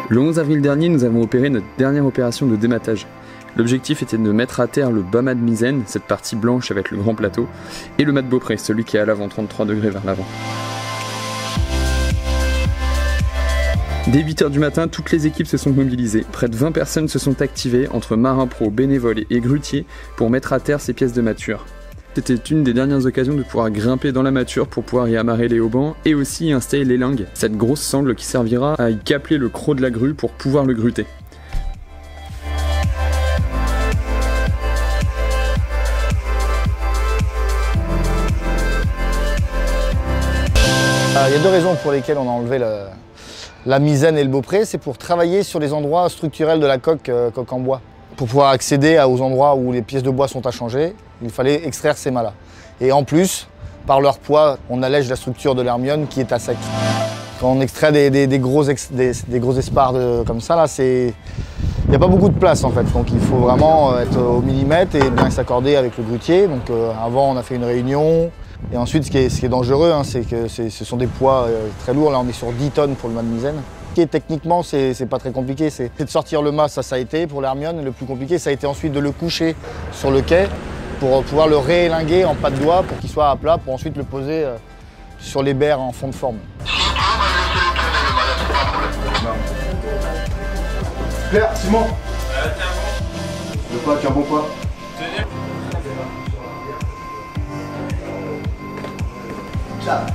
Le 11 avril dernier, nous avons opéré notre dernière opération de dématage. L'objectif était de mettre à terre le bas mât de misaine, cette partie blanche avec le grand plateau, et le mât de beaupré, celui qui est à l'avant, 33 degrés vers l'avant. Dès 8 h du matin, toutes les équipes se sont mobilisées. Près de 20 personnes se sont activées, entre marins pros, bénévoles et grutiers, pour mettre à terre ces pièces de mâture. C'était une des dernières occasions de pouvoir grimper dans la mâture pour pouvoir y amarrer les haubans et aussi y installer les lingues, cette grosse sangle qui servira à y capeler le croc de la grue pour pouvoir le gruter. Il y a deux raisons pour lesquelles on a enlevé la misaine et le beaupré, c'est pour travailler sur les endroits structurels de la coque en bois. Pour pouvoir accéder aux endroits où les pièces de bois sont à changer, il fallait extraire ces mâts-là. Et en plus, par leur poids, on allège la structure de l'hermione qui est à sec. Quand on extrait des gros espars comme ça, il n'y a pas beaucoup de place en fait. Donc il faut vraiment être au millimètre et bien s'accorder avec le grutier. Donc avant, on a fait une réunion. Et ensuite, ce qui est dangereux, c'est que ce sont des poids très lourds. Là, on est sur 10 tonnes pour le mât de misaine. Techniquement, c'est pas très compliqué. C'est de sortir le mât, ça a été pour l'hermione. Le plus compliqué, ça a été ensuite de le coucher sur le quai pour pouvoir le réélinguer en pas de doigt pour qu'il soit à plat, pour ensuite le poser sur les berres en fond de forme. Claire, Simon. Le pas, tu as un bon pas. Ça.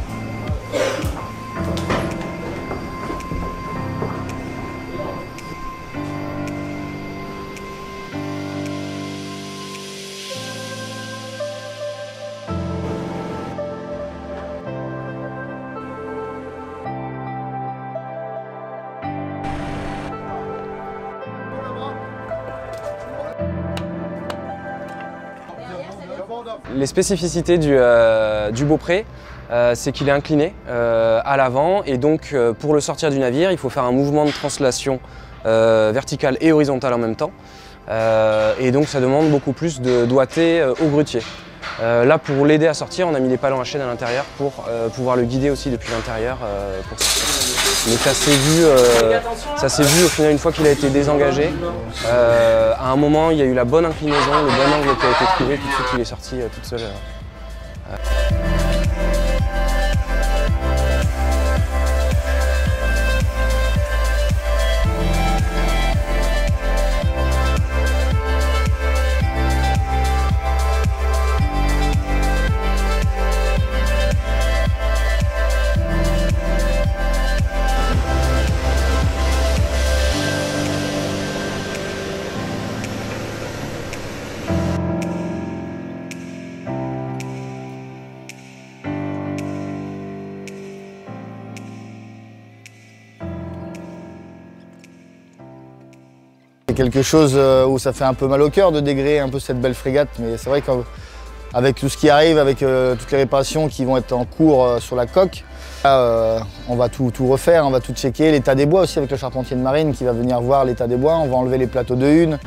Les spécificités du beaupré, c'est qu'il est incliné à l'avant et donc pour le sortir du navire, il faut faire un mouvement de translation verticale et horizontale en même temps. Et donc ça demande beaucoup plus de doigté au grutier. Là, pour l'aider à sortir, on a mis des palans à chaîne à l'intérieur pour pouvoir le guider aussi depuis l'intérieur pour sortir. Donc ça s'est vu au final une fois qu'il a été désengagé. À un moment, il y a eu la bonne inclinaison, le bon angle qui a été trouvé, tout de suite il est sorti toute seule. C'est quelque chose où ça fait un peu mal au cœur de dégréer un peu cette belle frégate, mais c'est vrai qu'avec tout ce qui arrive, avec toutes les réparations qui vont être en cours sur la coque, on va tout refaire, on va tout checker, l'état des bois aussi avec le charpentier de marine qui va venir voir l'état des bois, on va enlever les plateaux de hune,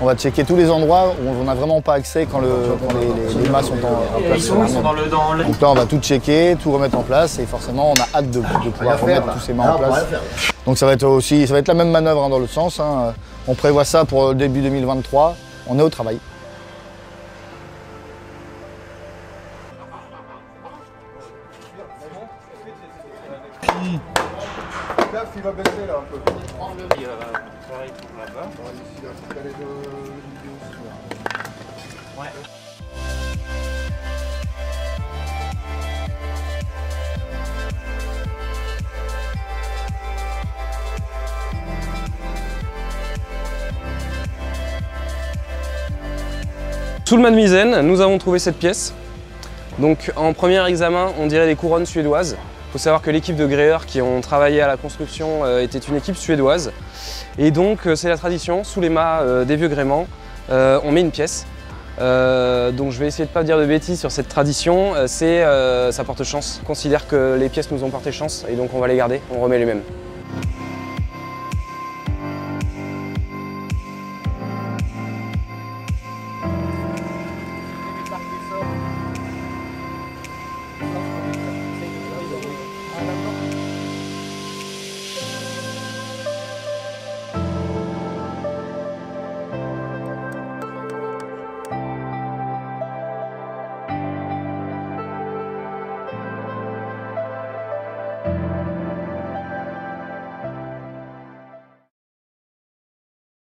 on va checker tous les endroits où on n'a vraiment pas accès quand les mâts sont en place. Donc là on va tout checker, tout remettre en place et forcément on a hâte de pouvoir remettre tous ces mâts en place. Donc ça va être la même manœuvre dans l'autre sens. On prévoit ça pour début 2023, on est au travail. Il va baisser là un peu. Pareil pour là-bas. Ouais. Sous le mât de misaine, nous avons trouvé cette pièce. Donc en premier examen, on dirait des couronnes suédoises. Il faut savoir que l'équipe de gréeurs qui ont travaillé à la construction était une équipe suédoise. Et donc c'est la tradition, sous les mâts des vieux gréements, on met une pièce. Donc je vais essayer de ne pas dire de bêtises sur cette tradition, ça porte chance. On considère que les pièces nous ont porté chance et donc on va les garder, on remet les mêmes.